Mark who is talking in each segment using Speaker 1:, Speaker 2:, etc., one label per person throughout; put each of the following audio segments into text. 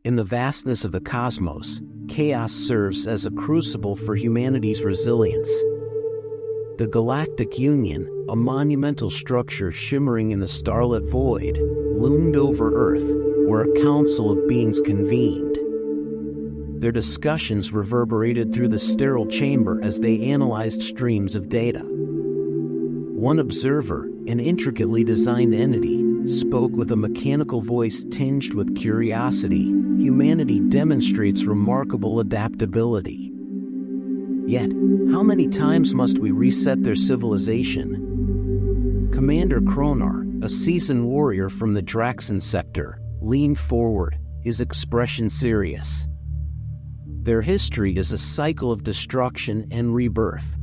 Speaker 1: In the vastness of the cosmos, chaos serves as a crucible for humanity's resilience. The Galactic Union, a monumental structure shimmering in the starlit void, loomed over Earth, where a council of beings convened. Their discussions reverberated through the sterile chamber as they analyzed streams of data. One observer, an intricately designed entity, spoke with a mechanical voice tinged with curiosity. Humanity demonstrates remarkable adaptability. Yet, how many times must we reset their civilization? Commander Kronar, a seasoned warrior from the Draxan sector, leaned forward, his expression serious. Their history is a cycle of destruction and rebirth.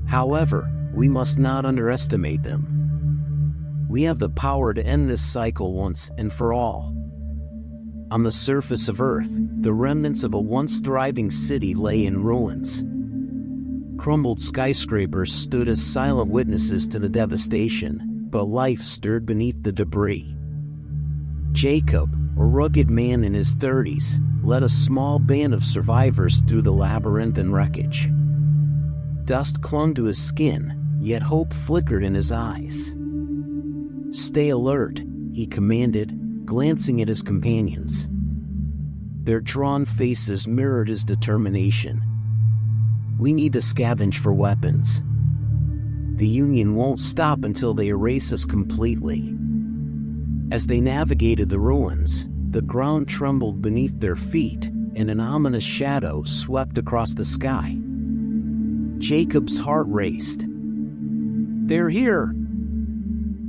Speaker 1: However, we must not underestimate them. We have the power to end this cycle once and for all. On the surface of Earth, the remnants of a once thriving city lay in ruins. Crumbled skyscrapers stood as silent witnesses to the devastation, but life stirred beneath the debris. Jacob, a rugged man in his 30s, led a small band of survivors through the labyrinth and wreckage. Dust clung to his skin, yet hope flickered in his eyes. "Stay alert," he commanded, glancing at his companions. Their drawn faces mirrored his determination. "We need to scavenge for weapons. The Union won't stop until they erase us completely." As they navigated the ruins, the ground trembled beneath their feet, and an ominous shadow swept across the sky. Jacob's heart raced. "They're here!"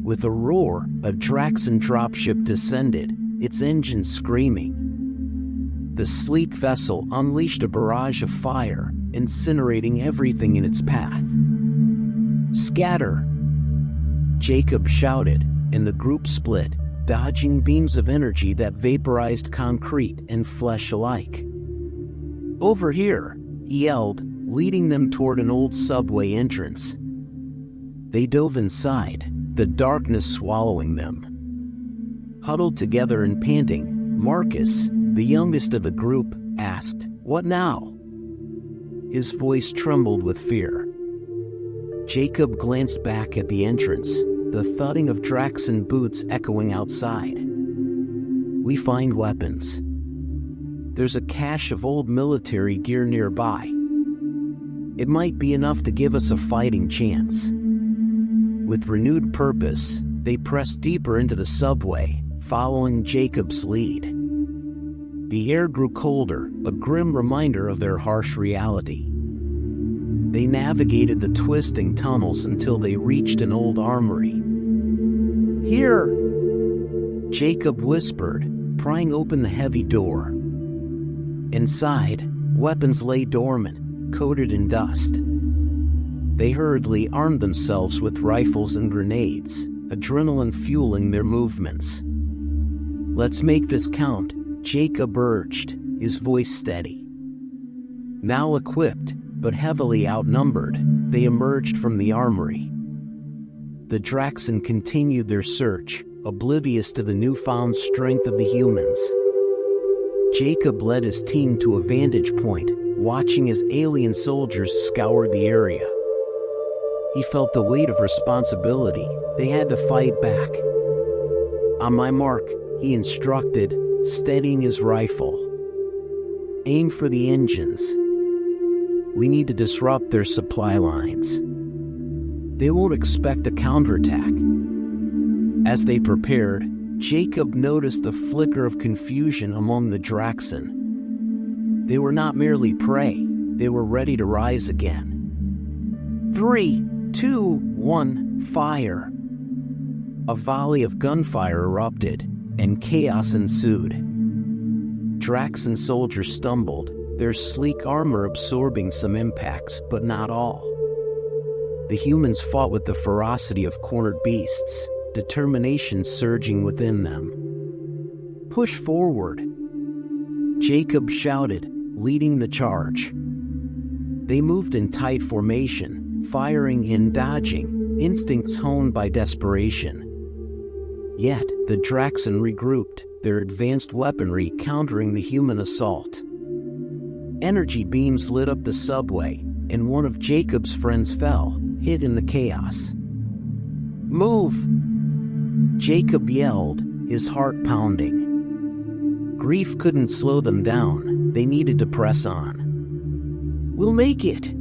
Speaker 1: With a roar, a Draxan dropship descended, its engines screaming. The sleek vessel unleashed a barrage of fire, incinerating everything in its path. "Scatter!" Jacob shouted, and the group split, dodging beams of energy that vaporized concrete and flesh alike. "Over here!" he yelled, leading them toward an old subway entrance. They dove inside, the darkness swallowing them. Huddled together and panting, Marcus, the youngest of the group, asked, "What now?" His voice trembled with fear. Jacob glanced back at the entrance, the thudding of Draxan boots echoing outside. "We find weapons. There's a cache of old military gear nearby. It might be enough to give us a fighting chance." With renewed purpose, they pressed deeper into the subway, following Jacob's lead. The air grew colder, a grim reminder of their harsh reality. They navigated the twisting tunnels until they reached an old armory. "Here!" Jacob whispered, prying open the heavy door. Inside, weapons lay dormant, coated in dust. They hurriedly armed themselves with rifles and grenades, adrenaline fueling their movements. "Let's make this count," Jacob urged, his voice steady. Now equipped, but heavily outnumbered, they emerged from the armory. The Draxan continued their search, oblivious to the newfound strength of the humans. Jacob led his team to a vantage point, watching as alien soldiers scoured the area. He felt the weight of responsibility. They had to fight back. "On my mark," he instructed, steadying his rifle. "Aim for the engines. We need to disrupt their supply lines. They won't expect a counterattack." As they prepared, Jacob noticed a flicker of confusion among the Draxan. They were not merely prey, they were ready to rise again. 3, 2, 1, fire! A volley of gunfire erupted, and chaos ensued. Draxan soldiers stumbled, their sleek armor absorbing some impacts, but not all. The humans fought with the ferocity of cornered beasts, determination surging within them. "Push forward!" Jacob shouted, leading the charge. They moved in tight formation, firing and dodging, instincts honed by desperation. Yet, the Draxan regrouped, their advanced weaponry countering the human assault. Energy beams lit up the subway, and one of Jacob's friends fell, hid in the chaos. "Move!" Jacob yelled, his heart pounding. Grief couldn't slow them down, they needed to press on. "We'll make it!"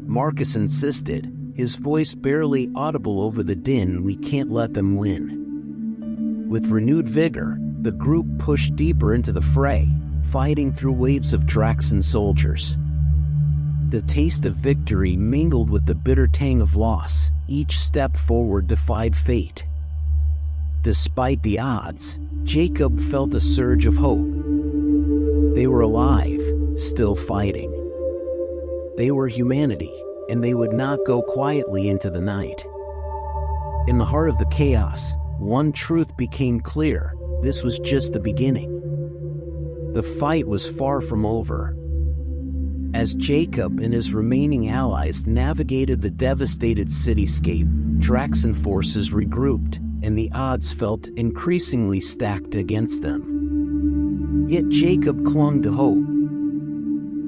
Speaker 1: Marcus insisted, his voice barely audible over the din. "We can't let them win." With renewed vigor, the group pushed deeper into the fray, fighting through waves of Draxan soldiers. The taste of victory mingled with the bitter tang of loss. Each step forward defied fate. Despite the odds, Jacob felt a surge of hope. They were alive, still fighting. They were humanity, and they would not go quietly into the night. In the heart of the chaos, one truth became clear: this was just the beginning. The fight was far from over. As Jacob and his remaining allies navigated the devastated cityscape, Draxan forces regrouped, and the odds felt increasingly stacked against them. Yet Jacob clung to hope.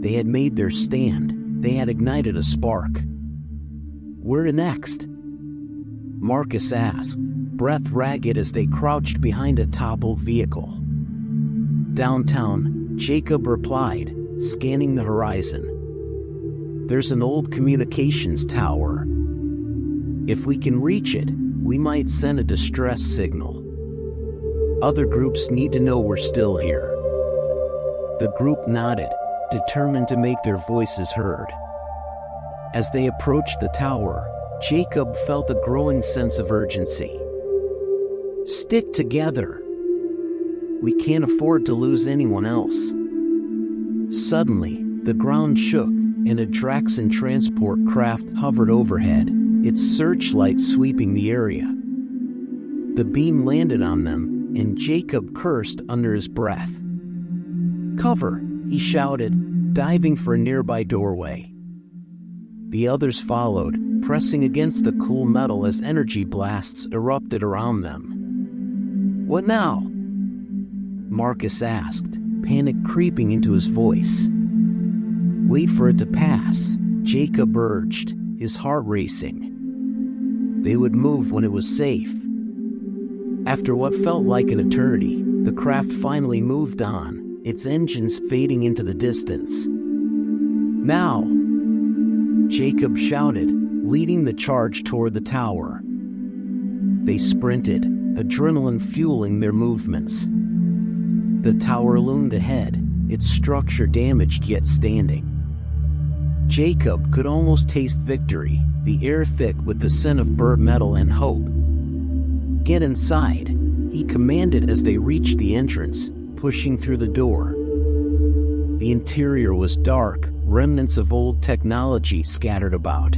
Speaker 1: They had made their stand. They had ignited a spark. "Where to next?" Marcus asked, breath ragged as they crouched behind a toppled vehicle. "Downtown," Jacob replied, scanning the horizon. "There's an old communications tower. If we can reach it, we might send a distress signal. Other groups need to know we're still here." The group nodded, determined to make their voices heard. As they approached the tower, Jacob felt a growing sense of urgency. "Stick together. We can't afford to lose anyone else." Suddenly, the ground shook, and a Draxan transport craft hovered overhead, its searchlight sweeping the area. The beam landed on them, and Jacob cursed under his breath. "Cover!" he shouted, diving for a nearby doorway. The others followed, pressing against the cool metal as energy blasts erupted around them. "What now?" Marcus asked, panic creeping into his voice. "Wait for it to pass," Jacob urged, his heart racing. They would move when it was safe. After what felt like an eternity, the craft finally moved on, its engines fading into the distance. "Now!" Jacob shouted, leading the charge toward the tower. They sprinted, adrenaline fueling their movements. The tower loomed ahead, its structure damaged yet standing. Jacob could almost taste victory, the air thick with the scent of burnt metal and hope. "Get inside," he commanded as they reached the entrance, pushing through the door. The interior was dark, remnants of old technology scattered about.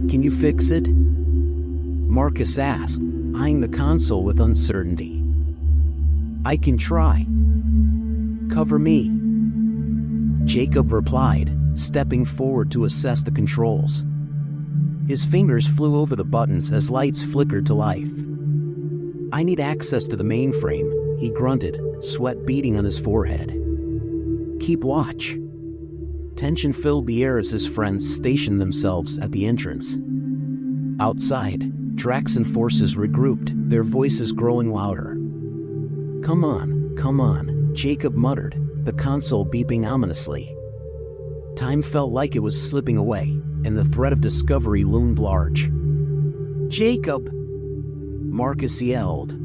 Speaker 1: "Can you fix it?" Marcus asked, eyeing the console with uncertainty. "I can try." "Cover me," Jacob replied, stepping forward to assess the controls. His fingers flew over the buttons as lights flickered to life. "I need access to the mainframe," he grunted, sweat beading on his forehead. "Keep watch." Tension filled the air as his friends stationed themselves at the entrance. Outside, Draxan forces regrouped, their voices growing louder. Come on," Jacob muttered, the console beeping ominously. Time felt like it was slipping away, and the threat of discovery loomed large. "Jacob!" Marcus yelled.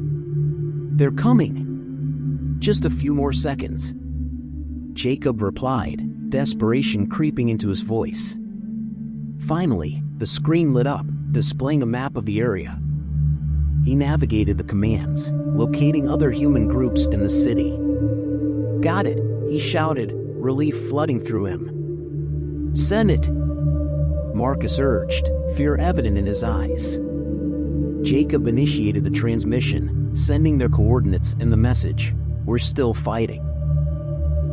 Speaker 1: "They're coming! Just a few more seconds." Jacob replied, desperation creeping into his voice. Finally, the screen lit up, displaying a map of the area. He navigated the commands, locating other human groups in the city. "Got it," he shouted, relief flooding through him. "Send it," Marcus urged, fear evident in his eyes. Jacob initiated the transmission, sending their coordinates and the message, "We're still fighting.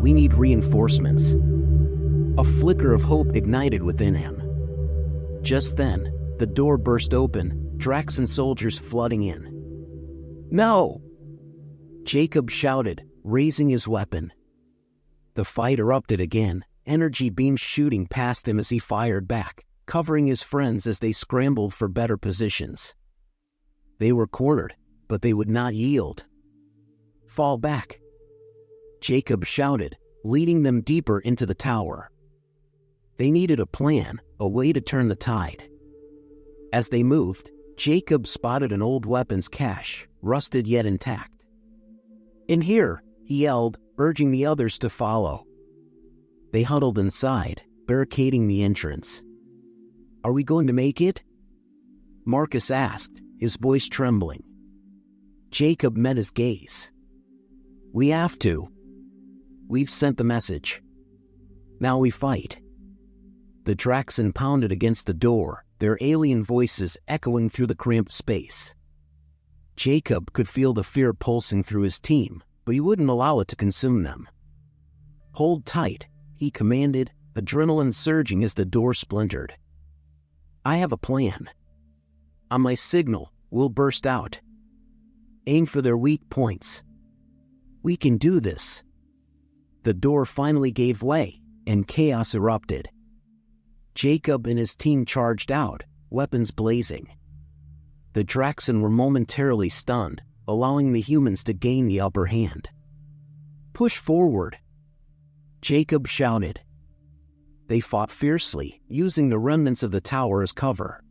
Speaker 1: We need reinforcements." A flicker of hope ignited within him. Just then, the door burst open, Draxan soldiers flooding in. "No!" Jacob shouted, raising his weapon. The fight erupted again, energy beams shooting past him as he fired back, covering his friends as they scrambled for better positions. They were cornered, but they would not yield. Fall back, Jacob shouted, leading them deeper into the tower. They needed a plan, a way to turn the tide. As they moved, Jacob spotted an old weapons cache, rusted yet intact. "In here," he yelled, urging the others to follow. They huddled inside, barricading the entrance. "Are we going to make it?" Marcus asked, his voice trembling. Jacob met his gaze. "We have to. We've sent the message. Now we fight." The Draxen pounded against the door, their alien voices echoing through the cramped space. Jacob could feel the fear pulsing through his team, but he wouldn't allow it to consume them. "Hold tight," he commanded, adrenaline surging as the door splintered. "I have a plan. On my signal, we'll burst out. Aim for their weak points. We can do this." The door finally gave way, and chaos erupted. Jacob and his team charged out, weapons blazing. The Draxen were momentarily stunned, allowing the humans to gain the upper hand. "Push forward," Jacob shouted. They fought fiercely, using the remnants of the tower as cover.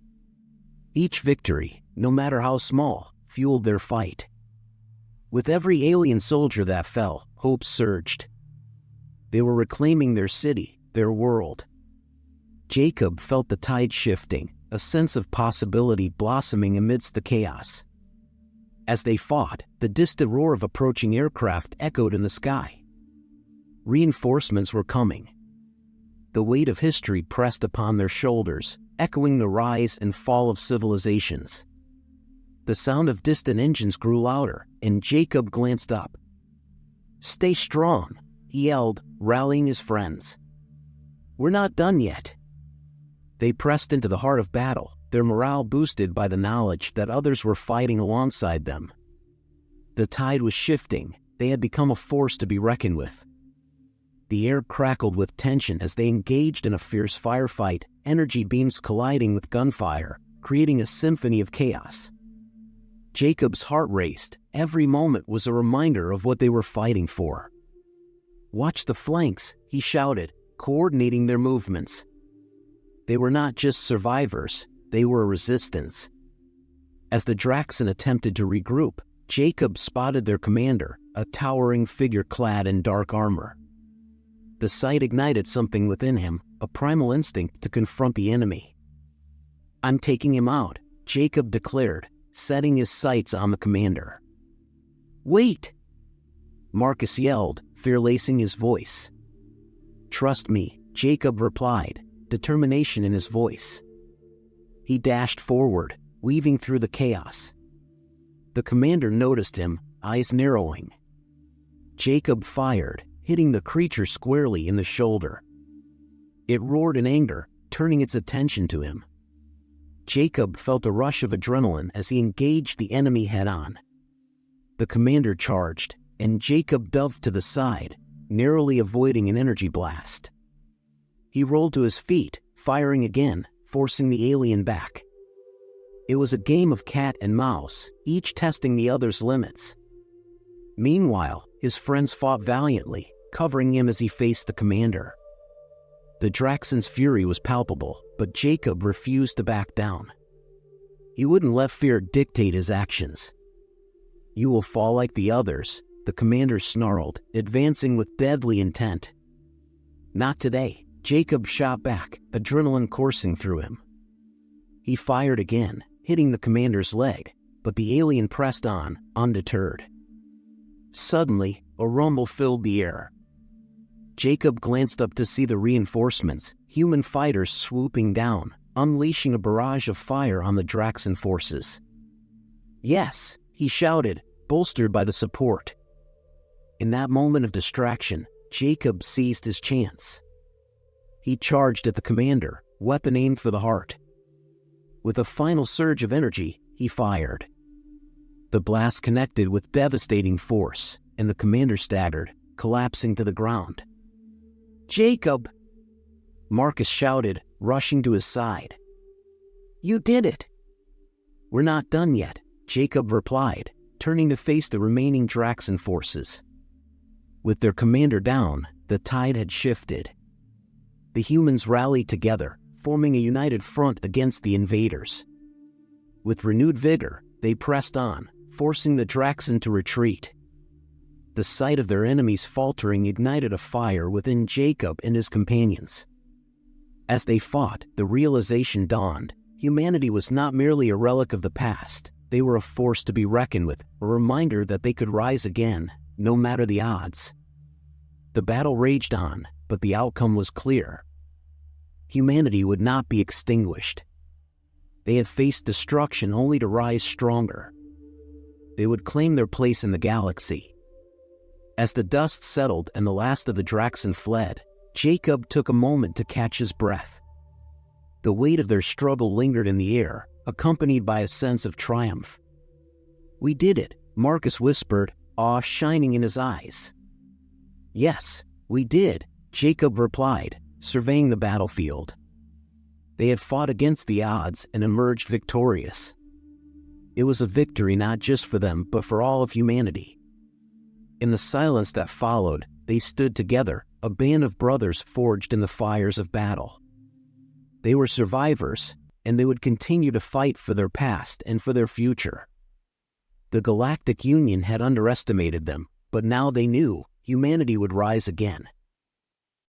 Speaker 1: Each victory, no matter how small, fueled their fight. With every alien soldier that fell, hope surged. They were reclaiming their city, their world. Jacob felt the tide shifting, a sense of possibility blossoming amidst the chaos. As they fought, the distant roar of approaching aircraft echoed in the sky. Reinforcements were coming. The weight of history pressed upon their shoulders, echoing the rise and fall of civilizations. The sound of distant engines grew louder, and Jacob glanced up. "Stay strong," he yelled, rallying his friends. "We're not done yet." They pressed into the heart of battle, their morale boosted by the knowledge that others were fighting alongside them. The tide was shifting, they had become a force to be reckoned with. The air crackled with tension as they engaged in a fierce firefight, energy beams colliding with gunfire, creating a symphony of chaos. Jacob's heart raced, every moment was a reminder of what they were fighting for. "Watch the flanks," he shouted, coordinating their movements. They were not just survivors, they were a resistance. As the Draxen attempted to regroup, Jacob spotted their commander, a towering figure clad in dark armor. The sight ignited something within him, a primal instinct to confront the enemy. "I'm taking him out," Jacob declared, setting his sights on the commander. "Wait!" Marcus yelled, fear lacing his voice. "Trust me," Jacob replied, determination in his voice. He dashed forward, weaving through the chaos. The commander noticed him, eyes narrowing. Jacob fired, hitting the creature squarely in the shoulder. It roared in anger, turning its attention to him. Jacob felt a rush of adrenaline as he engaged the enemy head-on. The commander charged, and Jacob dove to the side, narrowly avoiding an energy blast. He rolled to his feet, firing again, forcing the alien back. It was a game of cat and mouse, each testing the other's limits. Meanwhile, his friends fought valiantly, covering him as he faced the commander. The Draxen's fury was palpable, but Jacob refused to back down. He wouldn't let fear dictate his actions. "You will fall like the others," the commander snarled, advancing with deadly intent. "Not today," Jacob shot back, adrenaline coursing through him. He fired again, hitting the commander's leg, but the alien pressed on, undeterred. Suddenly, a rumble filled the air. Jacob glanced up to see the reinforcements, human fighters swooping down, unleashing a barrage of fire on the Draxen forces. "Yes," he shouted, bolstered by the support. In that moment of distraction, Jacob seized his chance. He charged at the commander, weapon aimed for the heart. With a final surge of energy, he fired. The blast connected with devastating force, and the commander staggered, collapsing to the ground. "Jacob!" Marcus shouted, rushing to his side. "You did it!" "We're not done yet," Jacob replied, turning to face the remaining Draxan forces. With their commander down, the tide had shifted. The humans rallied together, forming a united front against the invaders. With renewed vigor, they pressed on, forcing the Draxan to retreat. The sight of their enemies faltering ignited a fire within Jacob and his companions. As they fought, the realization dawned: humanity was not merely a relic of the past, they were a force to be reckoned with, a reminder that they could rise again, no matter the odds. The battle raged on, but the outcome was clear. Humanity would not be extinguished. They had faced destruction only to rise stronger. They would claim their place in the galaxy. As the dust settled and the last of the Draxan fled, Jacob took a moment to catch his breath. The weight of their struggle lingered in the air, accompanied by a sense of triumph. "We did it," Marcus whispered, awe shining in his eyes. "Yes, we did," Jacob replied, surveying the battlefield. They had fought against the odds and emerged victorious. It was a victory not just for them, but for all of humanity. In the silence that followed, they stood together, a band of brothers forged in the fires of battle. They were survivors, and they would continue to fight for their past and for their future. The Galactic Union had underestimated them, but now they knew humanity would rise again.